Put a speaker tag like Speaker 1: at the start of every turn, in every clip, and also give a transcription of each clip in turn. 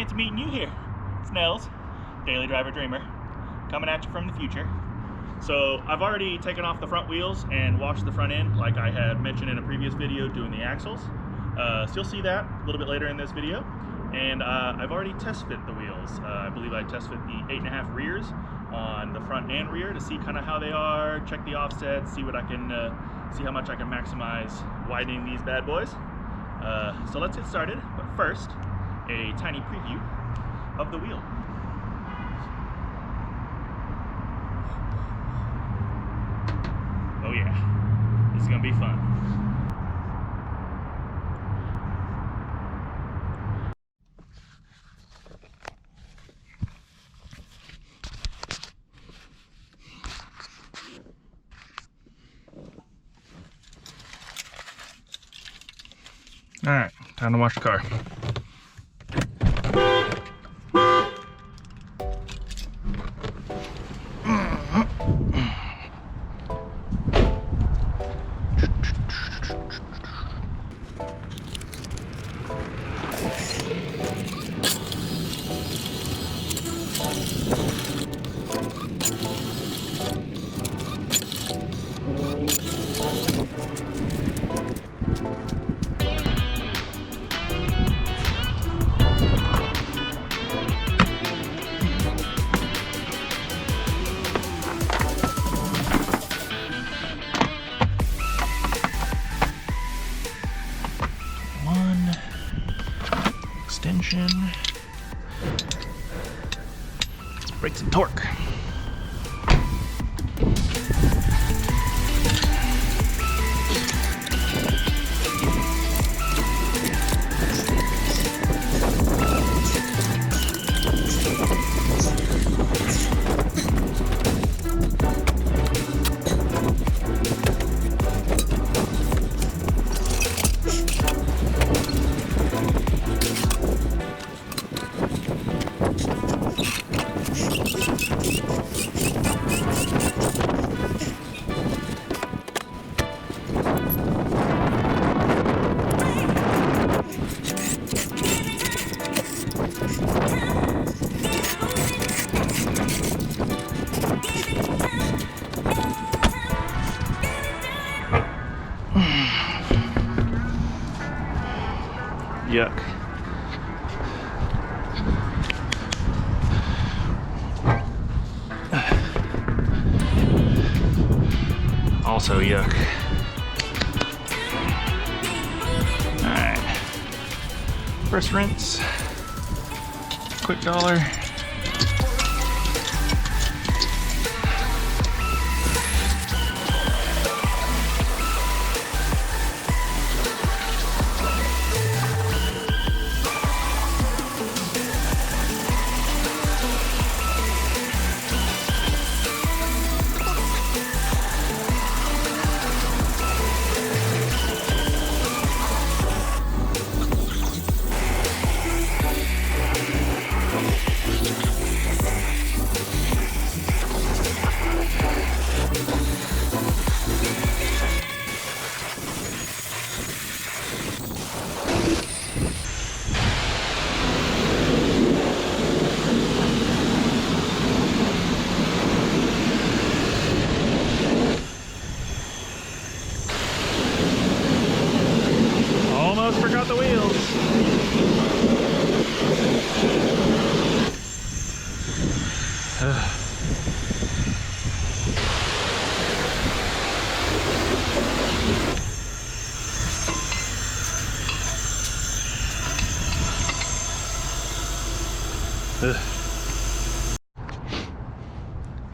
Speaker 1: to meeting you here. It's Nels, Daily Driver Dreamer, coming at you from the future. So I've already taken off the front wheels and washed the front end like I had mentioned in a previous video doing the axles. So you'll see that a little bit later in this video. And I've already test fit the wheels. I believe I test fit the 8.5 rears on the front and rear to see kind of how they are, check the offsets, see what I can, see how much I can maximize widening these bad boys. So let's get started, but first, a tiny preview of the wheel. Oh yeah, this is gonna be fun. All right, time to wash the car. Extension. Let's break some torque. Yuck. Also yuck. Alright. First rinse. Quick dollar. Forgot the wheels.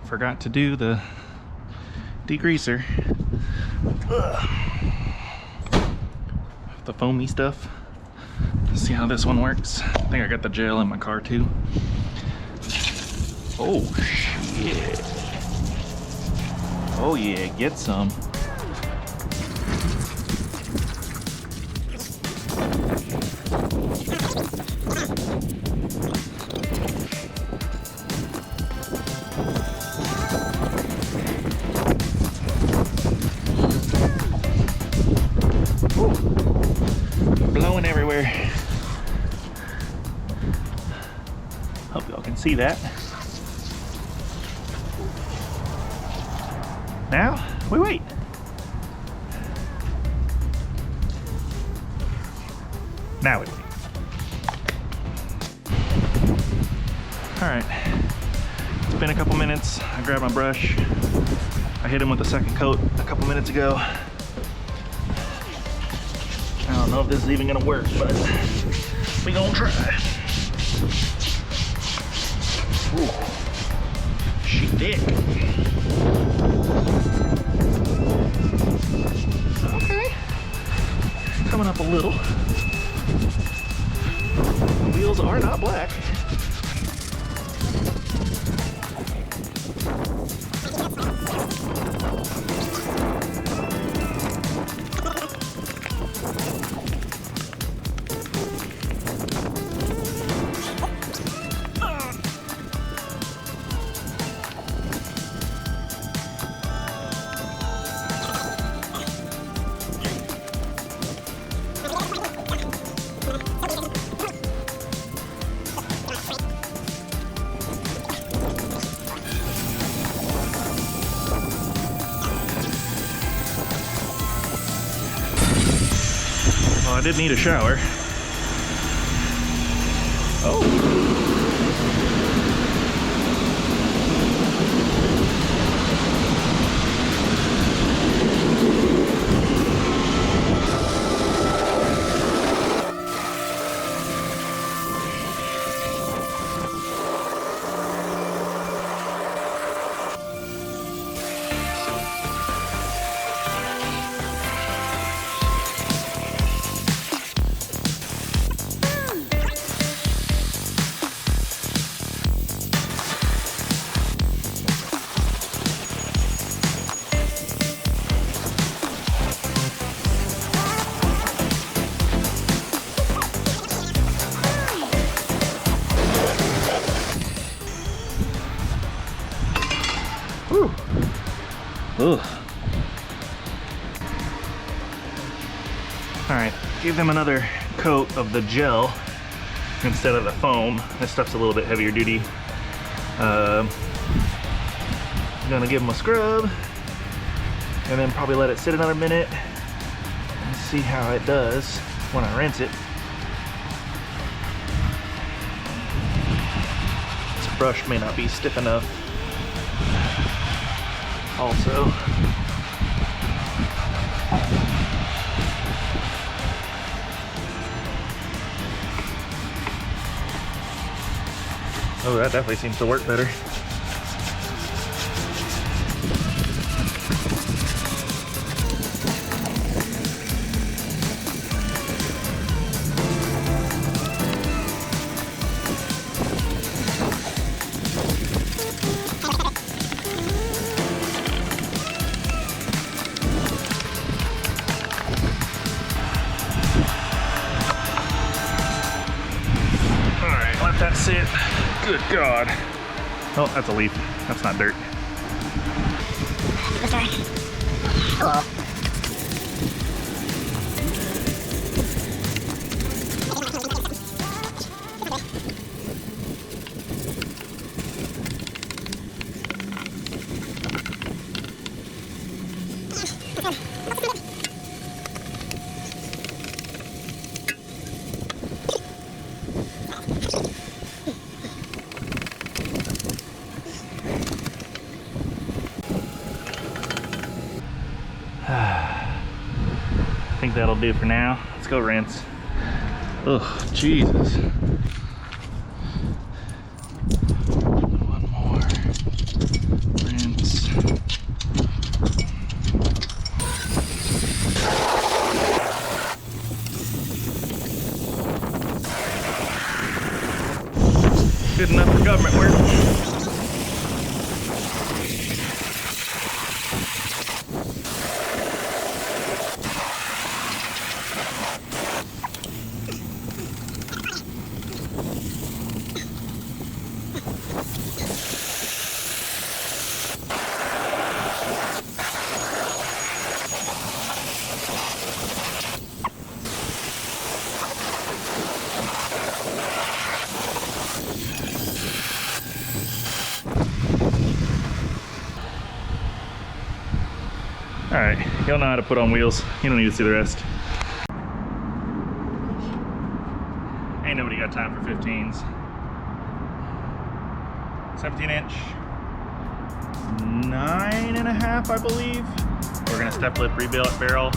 Speaker 1: Forgot to do the degreaser. The foamy stuff. Let's see how this one works. I think I got the gel in my car too. Oh shit. Oh yeah, get some. Blowing everywhere. see that. Now, we wait. Now we wait. All right, it's been a couple minutes. I grabbed my brush. I hit him with a second coat a couple minutes ago. I don't know if this is even gonna work, but we gonna try. Ooh, she thick. Okay, coming up a little. The wheels are not black. I did need a shower. Oh. Whew. Ugh. All right, give them another coat of the gel instead of the foam. This stuff's a little bit heavier duty. I'm gonna give them a scrub and then probably let it sit another minute and see how it does when I rinse it. This brush may not be stiff enough. Also, oh, that definitely seems to work better. That's it. Good God. Oh, that's a leaf. That's not dirt.
Speaker 2: Sorry. Hello.
Speaker 1: I think that'll do for now. Let's go rinse. Ugh, Jesus. One more. Rinse. Good enough for government work. All right, y'all know how to put on wheels. You don't need to see the rest. Ain't nobody got time for 15s. 17-inch, 9.5, I believe. We're gonna step lip barrel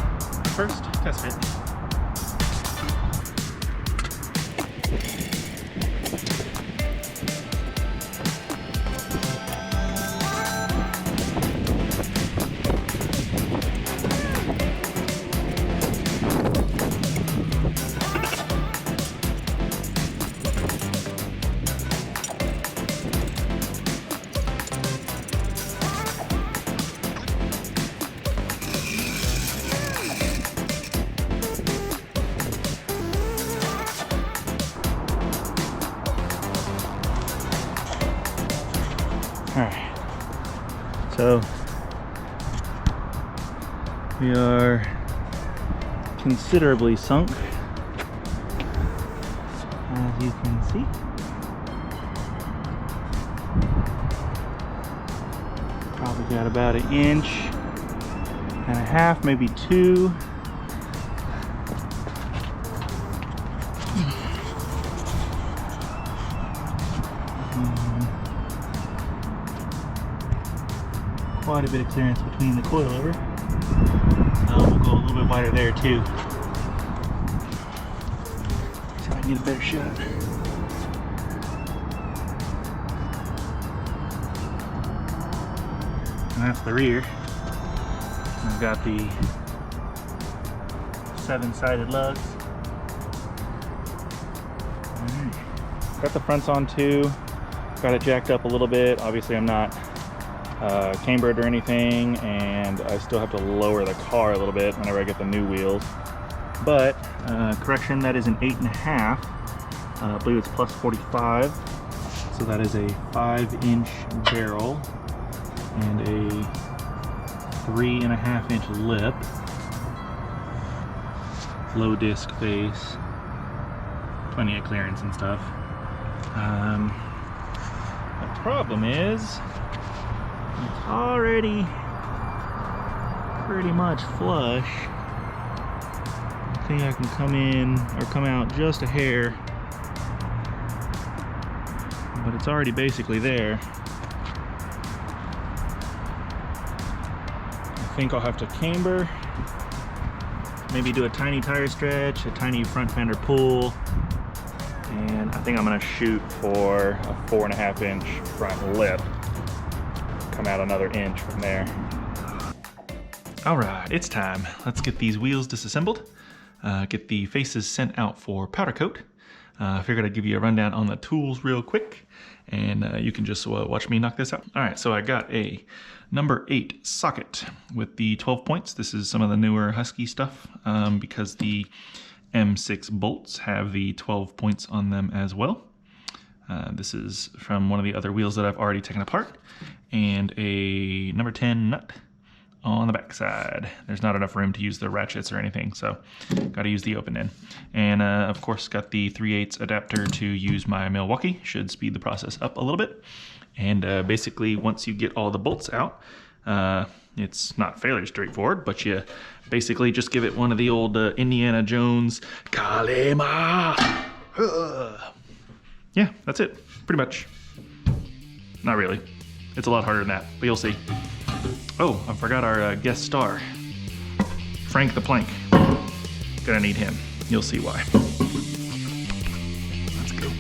Speaker 1: first, test fit. Alright, so we are considerably sunk, as you can see. Probably got about 1.5 inches, maybe 2. Quite a bit of clearance between the coilover. We'll go a little bit wider there too. So I need a better shot. And that's the rear. I've got the 7-sided lugs. Alright. Got the fronts on too. Got it jacked up a little bit. Obviously I'm not cambered or anything, and I still have to lower the car a little bit whenever I get the new wheels. But correction, that is an 8.5. I believe it's plus 45, so that is a 5-inch barrel and a 3.5-inch lip. Low disc face, plenty of clearance and stuff. The problem is, it's already pretty much flush. I think I can come in or come out just a hair, but it's already basically there. I think I'll have to camber, maybe do a tiny tire stretch, a tiny front fender pull, and I think I'm gonna shoot for a 4.5-inch front lip. Come out another inch from there. All right, it's time. Let's get these wheels disassembled, get the faces sent out for powder coat. I figured I'd give you a rundown on the tools real quick, and you can just watch me knock this out. All right, so I got a number 8 socket with the 12 points. This is some of the newer Husky stuff because the M6 bolts have the 12 points on them as well. This is from one of the other wheels that I've already taken apart, and a number 10 nut on the back side. There's not enough room to use the ratchets or anything, so got to use the open end. And of course got the 3/8 adapter to use my Milwaukee. Should speed the process up a little bit. And basically once you get all the bolts out, it's not fairly straightforward, but you basically just give it one of the old Indiana Jones Kalema. Yeah, that's it, pretty much. Not really. It's a lot harder than that, but you'll see. Oh, I forgot our guest star, Frank the Plank. Gonna need him. You'll see why. Let's go.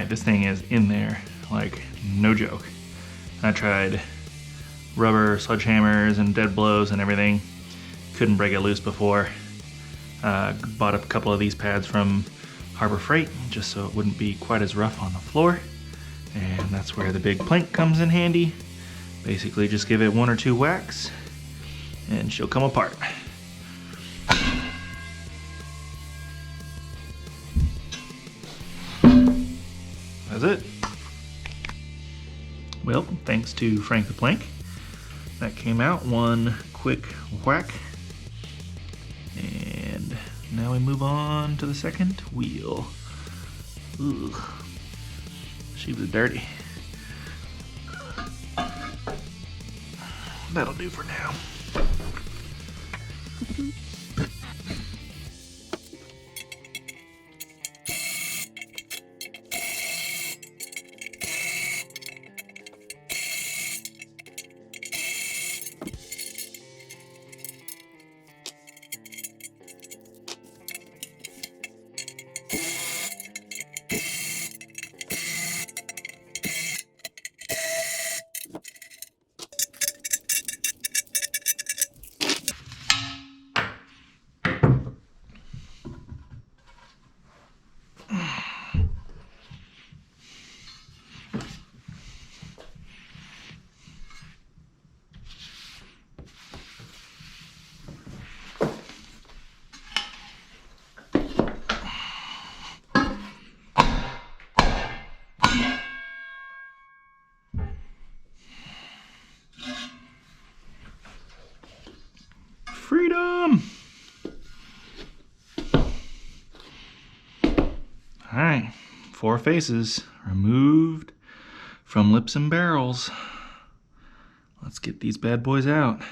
Speaker 1: Alright, this thing is in there, like no joke. I tried rubber sledgehammers and dead blows and everything. Couldn't break it loose before. Bought a couple of these pads from Harbor Freight just so it wouldn't be quite as rough on the floor. And that's where the big plank comes in handy. Basically just give it 1 or 2 whacks and she'll come apart. That's it. Well, thanks to Frank the Plank, that came out 1 quick whack. And now we move on to the second wheel. Ugh. She was dirty. That'll do for now. Freedom! Alright, 4 faces removed from lips and barrels. Let's get these bad boys out.